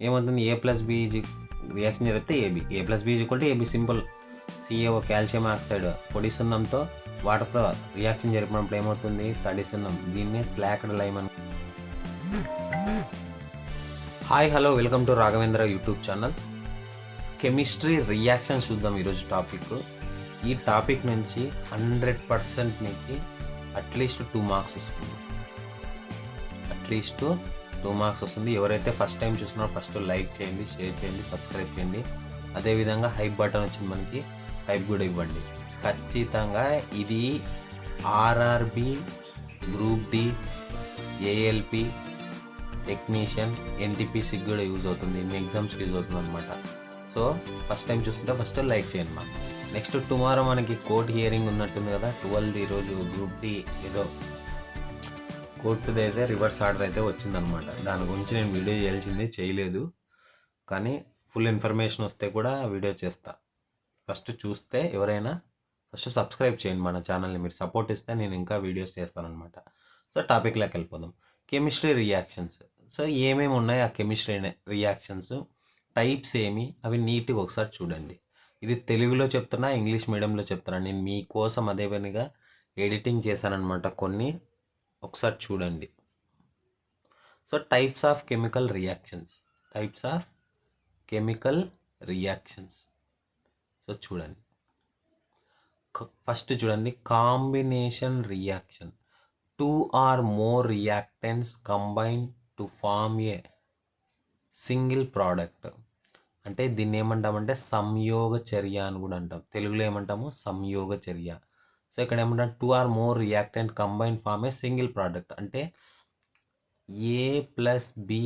ఏమవుతుంది, A plus B reaction జరిగితే AB, A plus B equal to AB simple. CAO calcium oxide పొడి సున్నంతో వాటర్తో రియాక్షన్ జరిపినప్పుడు ఏమవుతుంది, తడి సున్నం. దీన్నే స్లాక్డ్ లైమ్ అని. Hi hello, welcome to Raghavendra YouTube channel. Chemistry reaction చూద్దాం ఈరోజు టాపిక్. ఈ టాపిక్ నుంచి 100% మీకు అట్లీస్ట్ 2 మార్క్స్ వస్తుంది. అట్లీస్ట్ 2 మార్క్స్ వస్తుంది. ఎవరైతే ఫస్ట్ టైం చూస్తున్నారో ఫస్ట్ లైక్ చేయండి, షేర్ చేయండి, సబ్స్క్రైబ్ చేయండి. అదేవిధంగా హైప్ బటన్ వచ్చింది మనకి, హైప్ కూడా ఇవ్వండి. ఖచ్చితంగా ఇది RRB, group D, ALP, technician, ఎన్టీపీసీకి కూడా యూజ్ అవుతుంది, మీ ఎగ్జామ్స్కి యూజ్ అవుతుంది అనమాట. సో ఫస్ట్ టైం చూస్తుంటే ఫస్ట్ లైక్ చేయండి మా. నెక్స్ట్ టుమారో మనకి కోర్ట్ హియరింగ్ ఉన్నట్టుంది కదా, 12 ఈరోజు గ్రూప్ డి ఏదో కోర్టుది అయితే రివర్స్ ఆర్డర్ అయితే వచ్చిందనమాట. దాని గురించి నేను వీడియో చేయాల్సింది చేయలేదు, కానీ ఫుల్ ఇన్ఫర్మేషన్ వస్తే కూడా వీడియో చేస్తా. ఫస్ట్ చూస్తే ఎవరైనా ఫస్ట్ సబ్స్క్రైబ్ చేయండి మన ఛానల్ని. మీరు సపోర్ట్ ఇస్తే నేను ఇంకా వీడియోస్ చేస్తానమాట. సో టాపిక్లోకి వెళ్ళిపోదాం. Chemistry reactions. సో ఏమేమి ఉన్నాయి ఆ కెమిస్ట్రీ రియాక్షన్స్, టైప్స్ ఏమి, అవి నీట్గా ఒకసారి చూడండి. ఇది తెలుగులో చెప్తున్నా, ఇంగ్లీష్ మీడియంలో చెప్తున్నా. నేను మీకోసం అదే పనిగా ఎడిటింగ్ చేశానమాట కొన్ని, ఒకసారి చూడండి. So types of chemical reactions, types of chemical reactions. So చూడండి, ఫస్ట్ చూడండి, combination reaction. 2 or more reactants combine to form a single product. అంటే దీన్ని ఏమంటామంటే సంయోగ చర్య అని కూడా అంటాం. తెలుగులో ఏమంటాము, సంయోగ చర్య. సో ఇక్కడ ఏమంటాం, 2 or more reactant combine form a single product. అంటే ఏ ప్లస్ బి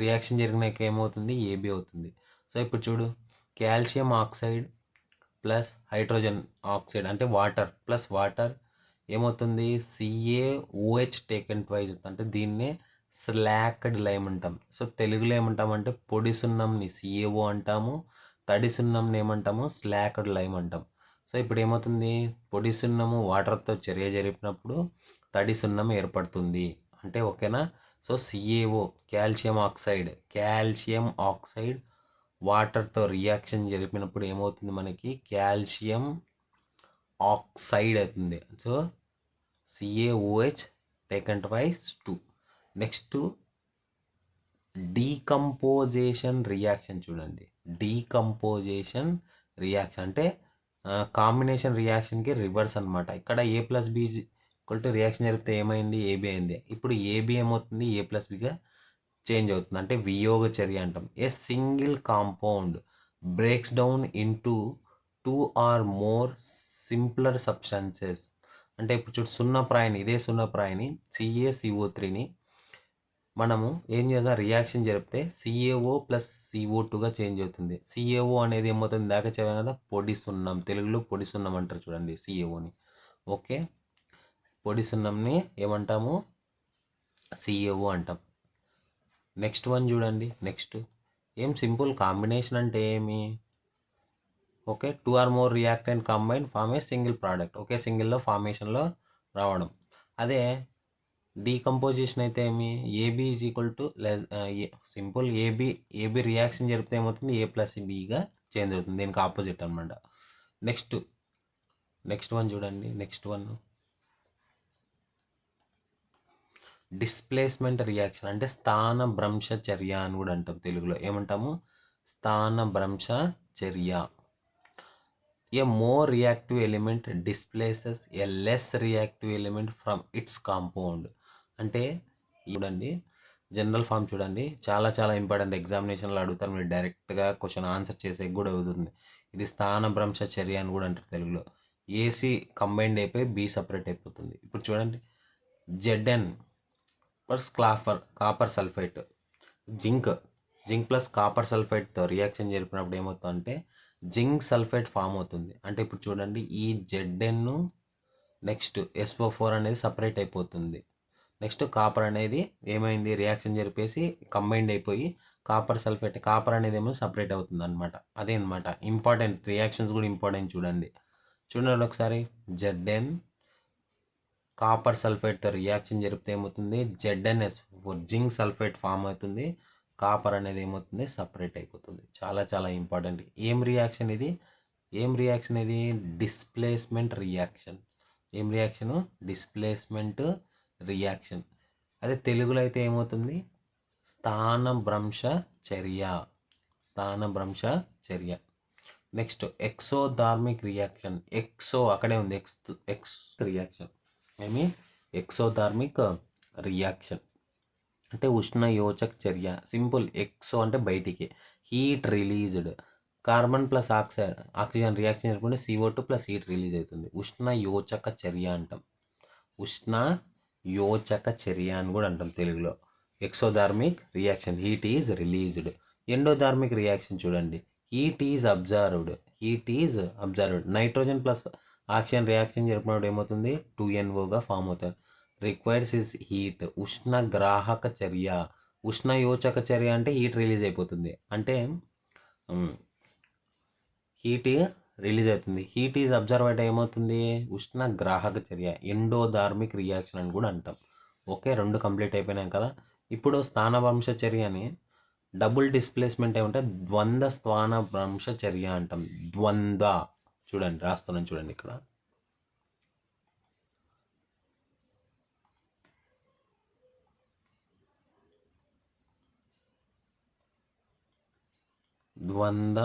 రియాక్షన్ జరిగినాక ఏమవుతుంది, ఏబి అవుతుంది. సో ఇప్పుడు చూడు, calcium oxide plus hydrogen oxide అంటే వాటర్ ప్లస్ వాటర్ ఏమవుతుంది, CaOH టేకెన్ ట్వైజ్. అంటే దీన్నే స్లాక్డ్ లైమ్ అంటాం. సో తెలుగులో ఏమంటామంటే పొడి సున్నంని CaO అంటాము, తడి సున్నంని ఏమంటాము, స్లాక్డ్ లైమ్ అంటాం. సో ఇప్పుడు ఏమవుతుంది, పొడి సున్నము వాటర్తో చర్య జరిపినప్పుడు తడి సున్నం ఏర్పడుతుంది అంటే ఓకేనా. సో CaO కాల్షియం ఆక్సైడ్ వాటర్తో రియాక్షన్ జరిపినప్పుడు ఏమవుతుంది, మనకి కాల్షియం ఆక్సైడ్ అవుతుంది. So CaOH taken twice 2. Next decomposition reaction చూడండి. డీకంపోజేషన్ రియాక్షన్ అంటే కాంబినేషన్ రియాక్షన్కి రివర్స్ అనమాట. ఇక్కడ A plus B equal to reaction జరిపితే ఏమైంది, ఏబి అయింది. ఇప్పుడు ఏబి ఏమవుతుంది, ఏ ప్లస్ బిగా చేంజ్ అవుతుంది అంటే వియోగ చర్య అంటాం. A single compound breaks down into 2 or more simpler substances. అంటే ఇప్పుడు చూడు, సున్నప్రాయిని, ఇదే సున్నప్రాయిని CaCO3ని మనము ఏం చేద్దాం, రియాక్షన్ జరిపితే CaO ప్లస్ CO2గా చేంజ్ అవుతుంది. CaO అనేది ఏమవుతుంది, దాకా చెప్పాం కదా, పొడి సున్నం. తెలుగులో పొడి సున్నం అంటారు చూడండి CaOని. ఓకే, పొడి సున్నంని ఏమంటాము, CaO అంటాం. నెక్స్ట్ వన్ చూడండి. నెక్స్ట్ ఏం సింపుల్, కాంబినేషన్ అంటే ఏమి, okay, 2 or more reactant combine form a single product. Okay, సింగిల్లో ఫార్మేషన్లో రావడం. అదే డీకంపోజిషన్ అయితే ఏమి, AB is equal to simple, AB reaction జరిపితే ఏమవుతుంది, ఏ ప్లస్ బిగా చేంజ్ అవుతుంది. దీనికి ఆపోజిట్ అనమాట. నెక్స్ట్ వన్ చూడండి. నెక్స్ట్ వన్ డిస్ప్లేస్మెంట్ రియాక్షన్ అంటే స్థానభ్రంశ చర్య అని కూడా అంటాం. తెలుగులో ఏమంటాము, స్థానభ్రంశ చర్య. ఏ more reactive element displaces A less reactive element from its compound. అంటే చూడండి, జనరల్ ఫామ్ చూడండి, చాలా చాలా ఇంపార్టెంట్, ఎగ్జామినేషన్లో అడుగుతారు, మీరు డైరెక్ట్గా క్వశ్చన్ ఆన్సర్ చేసే కూడా అవుతుంది. ఇది స్థానభ్రంశ చర్య అని కూడా అంటారు తెలుగులో. ఏసీ కంబైండ్ అయిపోయి బి సపరేట్ అయిపోతుంది. ఇప్పుడు చూడండి, Zn ప్లస్ copper sulphite, zinc plus copper సల్ఫైట్తో రియాక్షన్ జరిపినప్పుడు ఏమవుతుందంటే జింక్ సల్ఫైట్ ఫామ్ అవుతుంది. అంటే ఇప్పుడు చూడండి, ఈ Zn నెక్స్ట్ SO4 అనేది సపరేట్ అయిపోతుంది. నెక్స్ట్ కాపర్ అనేది ఏమైంది, రియాక్షన్ జరిపేసి కంబైండ్ అయిపోయి కాపర్ సల్ఫేట్, కాపర్ అనేది ఏమో సపరేట్ అవుతుంది అనమాట. అదే అనమాట ఇంపార్టెంట్, రియాక్షన్స్ కూడా ఇంపార్టెంట్. చూడండి ఒకసారి, Zn కాపర్ సల్ఫేట్తో రియాక్షన్ జరిపితే ఏమవుతుంది, ZnSO4 జింక్ సల్ఫేట్ ఫామ్ అవుతుంది. కాపర్ అనేది ఏమవుతుంది, సపరేట్ అయిపోతుంది. చాలా చాలా ఇంపార్టెంట్. ఏం రియాక్షన్ ఇది? Displacement reaction. ఏం రియాక్షను? Displacement reaction. అదే తెలుగులో అయితే ఏమవుతుంది? స్థానభ్రంశ చర్య. Next exothermic reaction. అక్కడే ఉంది, ఎక్స్ రియాక్షన్. ఎక్సోథర్మిక్ రియాక్షన్ అంటే ఉష్ణయోచక చర్య. సింపుల్. ఎక్సో అంటే బయటికి, heat released. Carbon plus oxygen reaction జరుపుకుంటే CO2 ప్లస్ హీట్ రిలీజ్ అవుతుంది. ఉష్ణయోచక చర్య అంటాం. ఉష్ణయోచక చర్య అని కూడా అంటాం తెలుగులో. Exothermic reaction, heat is released. Endothermic reaction చూడండి, heat is absorbed. Nitrogen plus oxygen reaction జరిపినప్పుడు ఏమవుతుంది? 2NOగా ఫామ్ అవుతుంది. Requires is heat. ఉష్ణగ్రాహక చర్య. ఉష్ణయోచక చర్య అంటే హీట్ రిలీజ్ అయిపోతుంది, అంటే హీట్ రిలీజ్ అవుతుంది. హీట్ ఈజ్ అబ్జర్వ్డ్ ఏమవుతుంది? ఉష్ణగ్రాహక చర్య, ఎండోథర్మిక్ రియాక్షన్ అని కూడా అంటాం. ఓకే, 2 కంప్లీట్ అయిపోయినాయి కదా. ఇప్పుడు స్థానభ్రంశ చర్యని డబుల్ డిస్ప్లేస్మెంట్ ఏమంటే ద్వంద్వ స్థానభ్రంశ చర్య అంటాం. చూడండి, రాస్తున్నాను చూడండి ఇక్కడ. ద్వంద్వ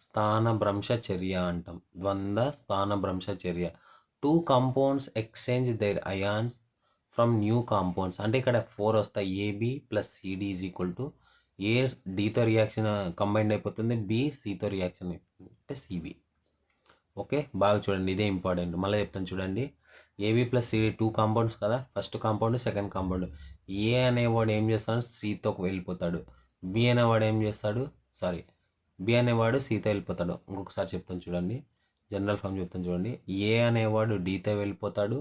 స్థానభ్రంశ చర్య అంటాం. 2 compounds exchange their ions from new compounds. అంటే ఇక్కడ 4 వస్తాయి. AB + CD = A Dతో రియాక్షన్ కంబైండ్ అయిపోతుంది, B Cతో రియాక్షన్ అయిపోతుంది, అంటే CB. ఓకే, బాగా చూడండి, ఇదే ఇంపార్టెంట్. మళ్ళీ చెప్తాను చూడండి. AB + CD 2 కాంపౌండ్స్ కదా, first compound, second compound. A అనేవాడు ఏం చేస్తాడు? Cతో వెళ్ళిపోతాడు. B అనేవాడు Cతో వెళ్ళిపోతాడు. ఇంకొకసారి చెప్తాను చూడండి, జనరల్ ఫామ్ చెప్తాను చూడండి. A అనేవాడు Dతో వెళ్ళిపోతాడు.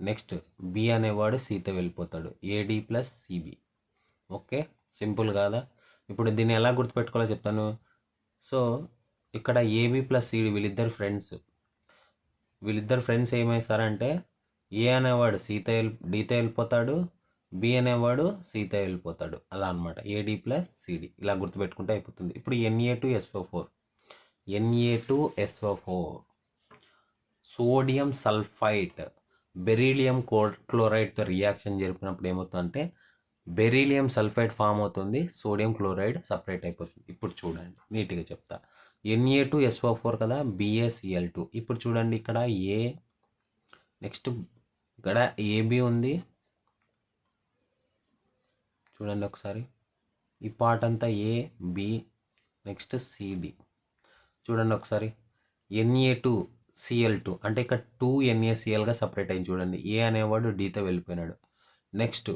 నెక్స్ట్ B అనేవాడు Cతో వెళ్ళిపోతాడు. AD + CB. ఓకే, సింపుల్ కాదా? ఇప్పుడు దీన్ని ఎలా గుర్తుపెట్టుకోవాలో చెప్తాను. సో ఇక్కడ AB + CD వీళ్ళిద్దరు ఫ్రెండ్స్ ఏమేస్తారంటే A అనేవాడు Dతో వెళ్ళిపోతాడు, B అనేవాడు Cతో వెళ్ళిపోతాడు, అలా అనమాట. AD + CD ఇలా గుర్తుపెట్టుకుంటే అయిపోతుంది. ఇప్పుడు Na2SO4 సోడియం సల్ఫైట్ బెరీలియం క్లోరైడ్తో రియాక్షన్ జరిపినప్పుడు ఏమవుతుందంటే బెరీలియం సల్ఫైడ్ ఫామ్ అవుతుంది, సోడియం క్లోరైడ్ సపరేట్ అయిపోతుంది. ఇప్పుడు చూడండి, నీట్గా చెప్తా. Na2SO4 కదా, BaCl2. ఇప్పుడు చూడండి, ఇక్కడ నెక్స్ట్ ఇక్కడ AB ఉంది చూడండి ఒకసారి. ఈ పార్ట్ అంతా AB, నెక్స్ట్ CD. చూడండి ఒకసారి, Na2Cl2 అంటే ఇక్కడ 2 NaClగా సపరేట్ అయింది చూడండి. A అనేవాడు Dతో వెళ్ళిపోయినాడు. నెక్స్ట్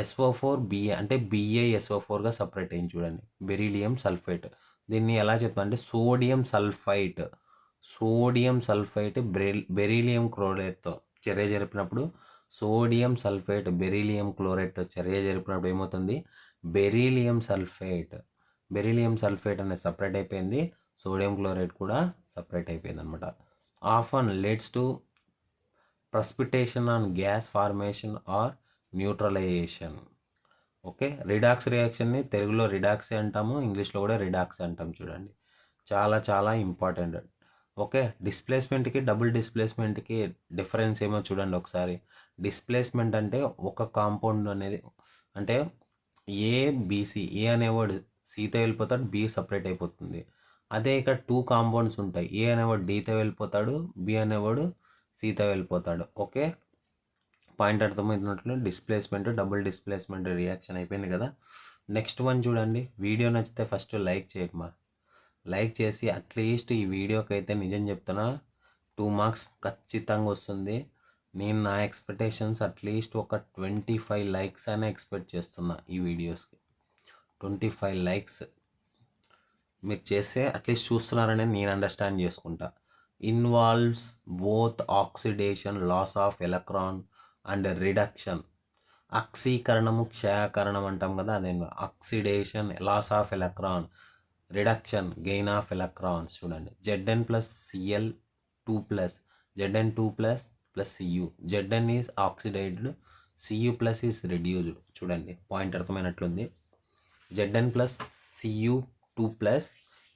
SO4Ba అంటే BaSO4గా సపరేట్ అయింది చూడండి, బెరీలియం సల్ఫైట్. దీన్ని ఎలా చెప్తామంటే సోడియం సల్ఫైట్ బెరీలియం క్లోరైడ్తో చర్య జరిపినప్పుడు ఏమవుతుంది? బెరీలియం సల్ఫేట్ అనేది సపరేట్ అయిపోయింది, సోడియం క్లోరైడ్ కూడా సపరేట్ అయిపోయింది అనమాట. Often leads to precipitation on gas formation or neutralization. Okay, redox రియాక్షన్ని తెలుగులో రిడాక్స్ అంటాము, ఇంగ్లీష్లో కూడా రిడాక్స్ అంటాం. చూడండి, చాలా చాలా ఇంపార్టెంట్. ఓకే, డిస్ప్లేస్మెంట్కి డబుల్ డిస్ప్లేస్మెంట్కి డిఫరెన్స్ ఏమో చూడండి ఒకసారి. డిస్ప్లేస్మెంట్ అంటే ఒక కాంపౌండ్ అనేది అంటే ABC, A అనేవాడు Cతో వెళ్ళిపోతాడు, B సపరేట్ అయిపోతుంది. అదే ఇక్కడ 2 కాంపౌండ్స్ ఉంటాయి, A అనేవాడు Dతో వెళ్ళిపోతాడు, B అనేవాడు Cతో వెళ్ళిపోతాడు. ఓకే, పాయింట్ అర్థమవుతున్నట్లు డిస్ప్లేస్మెంట్ డబుల్ డిస్ప్లేస్మెంట్ రియాక్షన్ అయిపోయింది కదా. నెక్స్ట్ వన్ చూడండి. వీడియో నచ్చితే ఫస్ట్ లైక్ చేయమ్మా. లైక్ చేసి అట్లీస్ట్ ఈ వీడియోకి అయితే నిజం చెప్తున్నా 2 మార్క్స్ ఖచ్చితంగా వస్తుంది. నేను నా ఎక్స్పెక్టేషన్స్ అట్లీస్ట్ ఒక 25 లైక్స్ అయినా ఎక్స్పెక్ట్ చేస్తున్నా ఈ వీడియోస్కి. 25 లైక్స్ మీరు చేస్తే అట్లీస్ట్ చూస్తున్నారని నేను అండర్స్టాండ్ చేసుకుంటా. Involves both oxidation, loss of electron and reduction. అక్సీకరణము, క్షయకరణం అంటాం కదా, అదే oxidation, loss of electron, reduction, gain of electrons. చూడండి, Zn + Cl2+, Zn2+ Cu. Zn is oxidized, Cu plus is reduced. చూడండి పాయింట్ అర్థమైనట్లుంది. Zn plus Cu2 plus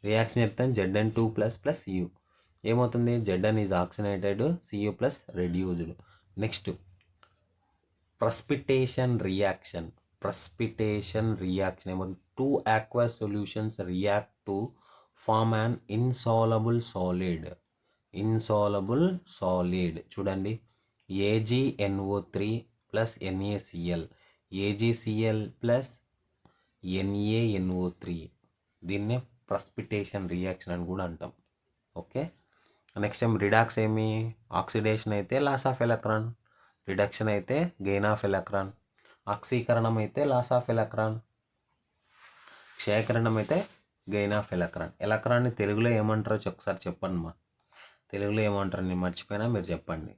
reaction చెప్తాను Zn2 plus plus Cu ఏమవుతుంది, Zn is oxinated, Cu plus reduced. Next precipitation reaction. ఏమవుతుంది, 2 aqueous solutions react to form an insoluble solid. చూడండి AgNO3 plus NaCl, AgCl plus NaNO3. దీన్నే precipitation reaction అని కూడా అంటాం. Okay, next time redox ఏమి, oxidation అయితే loss of electron, reduction అయితే gain of electron, ఆక్సీకరణం అయితే లాస్ ఆఫ్ ఎలక్ట్రాన్, క్షయకరణం అయితే గెయిన్ ఆఫ్ ఎలక్ట్రాన్. ఎలక్ట్రాన్ని తెలుగులో ఏమంటారో ఒకసారి చెప్పండి మా. తెలుగులో ఏమంటారు, నేను మర్చిపోయినా మీరు చెప్పండి.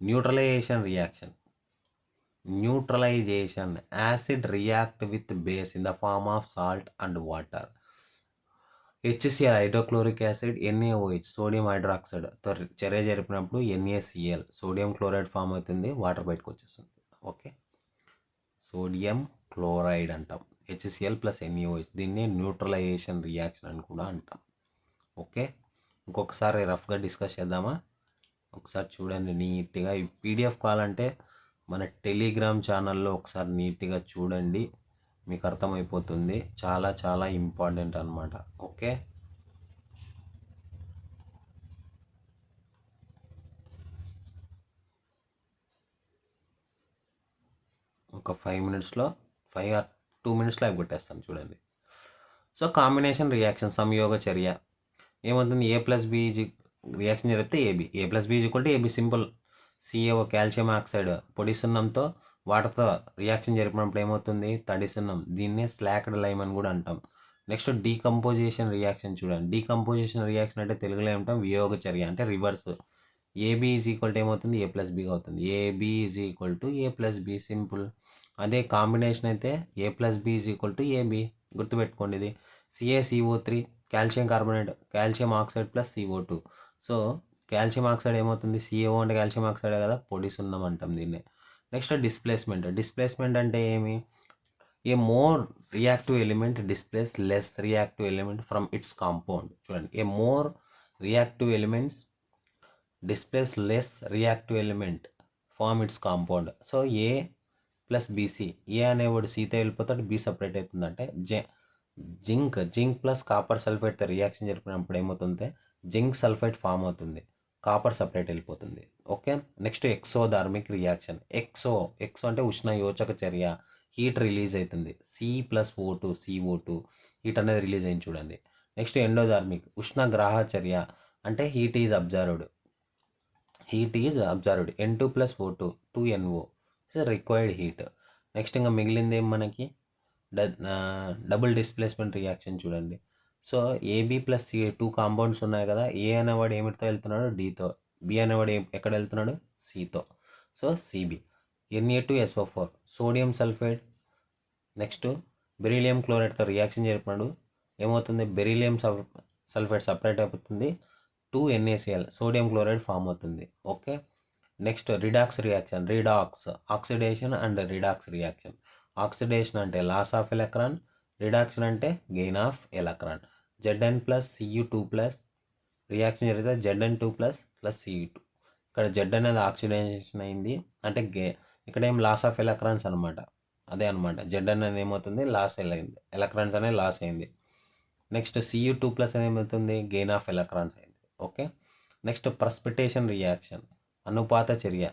Neutralization reaction. Acid react with base in the form of salt and water. HCl hydrochloric acid, NaOH sodium హైడ్రాక్సైడ్తో చర్య జరిపినప్పుడు NaCl సోడియం క్లోరైడ్ ఫామ్ అవుతుంది, వాటర్ బయటకు వచ్చేస్తుంది. ఓకే, సోడియం క్లోరైడ్ అంటాం, HCl ప్లస్ NaOH. దీన్ని న్యూట్రలైజేషన్ రియాక్షన్ అని కూడా అంటాం. ఓకే, ఇంకొకసారి రఫ్గా డిస్కస్ చేద్దామా. ఒకసారి చూడండి నీట్గా. ఈ PDF కావాలంటే మన టెలిగ్రామ్ ఛానల్లో ఒకసారి నీట్గా చూడండి, మీకు అర్థమైపోతుంది. చాలా చాలా ఇంపార్టెంట్ అనమాట. ఓకే, ఒక 5 మినిట్స్లో 5 or 2 మినిట్స్లో అయిపోట్టేస్తాను చూడండి. సో కాంబినేషన్ రియాక్షన్, సంయోగ చర్య ఏమవుతుంది, A ప్లస్ బి రియాక్షన్ జరిగితే A plus B AB simple. CaO calcium oxide పొడి సున్నంతో వాటర్తో రియాక్షన్ జరిపినప్పుడు ఏమవుతుంది, తడి సున్నం. దీన్నే స్లాక్డ్ లైమ్ అని కూడా అంటాం. నెక్స్ట్ డీకంపోజిషన్ రియాక్షన్ చూడండి. డీకంపోజిషన్ రియాక్షన్ అంటే తెలుగులో ఏమంటాం, వియోగ చర్య అంటే reverse. AB is equal to ఏమవుతుంది, A ప్లస్ బిగా అవుతుంది. AB is equal to A plus B simple. అదే కాంబినేషన్ అయితే A plus B is equal to AB. గుర్తుపెట్టుకోండి ఇది. CaCO3 calcium carbonate, calcium oxide plus CO2. So calcium oxide ఏమవుతుంది, CaO అంటే calcium oxide కదా, పొడి సున్నం అంటాం దీన్ని. నెక్స్ట్ డిస్ప్లేస్మెంట్ అంటే ఏమి, ఏ more reactive element displace less reactive element from its compound. చూడండి, a more reactive elements displace less reactive element form its compound. So A plus BC, A అనేవాడు Cతో వెళ్ళిపోతాడు, B సపరేట్ అవుతుంది. అంటే జింక్ ప్లస్ కాపర్ సల్ఫేట్తో reaction జరిపినప్పుడు ఏమవుతుంది, zinc sulphite form అవుతుంది, కాపర్ సపరేట్ వెళ్ళిపోతుంది. Okay, next exothermic reaction. Exo అంటే ఉష్ణ యోచక చర్య, హీట్ రిలీజ్ అవుతుంది. C+O2 CO2 హీట్ అనేది రిలీజ్ అయింది చూడండి. నెక్స్ట్ ఎండోథర్మిక్ ఉష్ణ గ్రాహ చర్య అంటే heat is observed. N2+O2 2NO required heat. Next ఇంకా మిగిలింది ఏం మనకి, డబుల్ డిస్ప్లేస్మెంట్ రియాక్షన్ చూడండి. So AB plus C 2 compounds ఉన్నాయి కదా, A అనేవాడు ఏమిటితో వెళ్తున్నాడు, Dతో, B అనేవాడు ఎక్కడ వెళ్తున్నాడు, Cతో. So CB. Na2SO4 sodium sulphate. Next beryllium క్లోరైడ్తో రియాక్షన్ జరిపినాడు, ఏమవుతుంది, బెరీలియం సల్ఫేట్ సపరేట్ అయిపోతుంది, 2NaCl సోడియం క్లోరైడ్ ఫామ్ అవుతుంది. Okay, next redox reaction. Oxidation and redox reaction. Oxidation అంటే లాస్ ఆఫ్ ఎలక్ట్రాన్, రిడాక్షన్ అంటే gain of electron. Zn plus Cu2 plus reaction జరిగితే Zn2 plus Cu2. ఇక్కడ Z అనేది oxidation అయింది అంటే ఇక్కడ ఏం లాస్ ఆఫ్ ఎలక్ట్రాన్స్ అనమాట. అదే అనమాట, Zn అనేది ఏమవుతుంది, లాస్ అయింది, ఎలక్ట్రాన్స్ అనేది లాస్ అయింది. నెక్స్ట్ Cu2 ప్లస్ అనేది ఏమవుతుంది, గెయిన్ ఆఫ్ ఎలక్ట్రాన్స్ అయింది. ఓకే, నెక్స్ట్ ప్రెసిపిటేషన్ రియాక్షన్, అవపాత చర్య.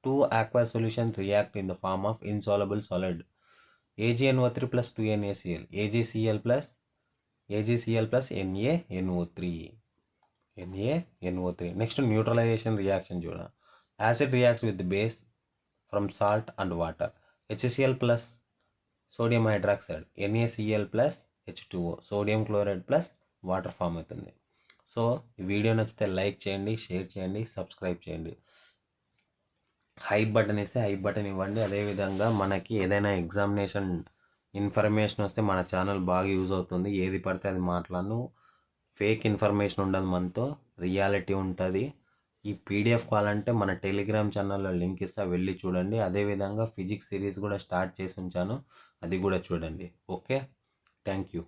2 aqueous solutions react in the form of insoluble solid. AgNO3 plus 2NaCl, AgCl plus NaNO3. Next neutralization reaction చూడ. Acid reacts with the base from salt and water. HCl plus sodium hydroxide, NaCl plus H2O sodium chloride plus water form అవుతుంది. So ఈ video నచ్చితే like చేయండి, share చేయండి, subscribe చేయండి. Hype button ఇస్తే hype button ఇవ్వండి. అదేవిధంగా మనకి ఏదైనా ఎగ్జామినేషన్ ఇన్ఫర్మేషన్ వస్తే మన ఛానల్ బాగా యూజ్ అవుతుంది. ఏది పడితే అది మాట్లాడను, ఫేక్ ఇన్ఫర్మేషన్ ఉండదు, మనతో రియాలిటీ ఉంటుంది. ఈ పీడిఎఫ్ కావాలంటే మన టెలిగ్రామ్ ఛానల్లో లింక్ ఇస్తా, వెళ్ళి చూడండి. అదేవిధంగా ఫిజిక్స్ సిరీస్ కూడా స్టార్ట్ చేసి ఉంచాను, అది కూడా చూడండి. Okay, thank you.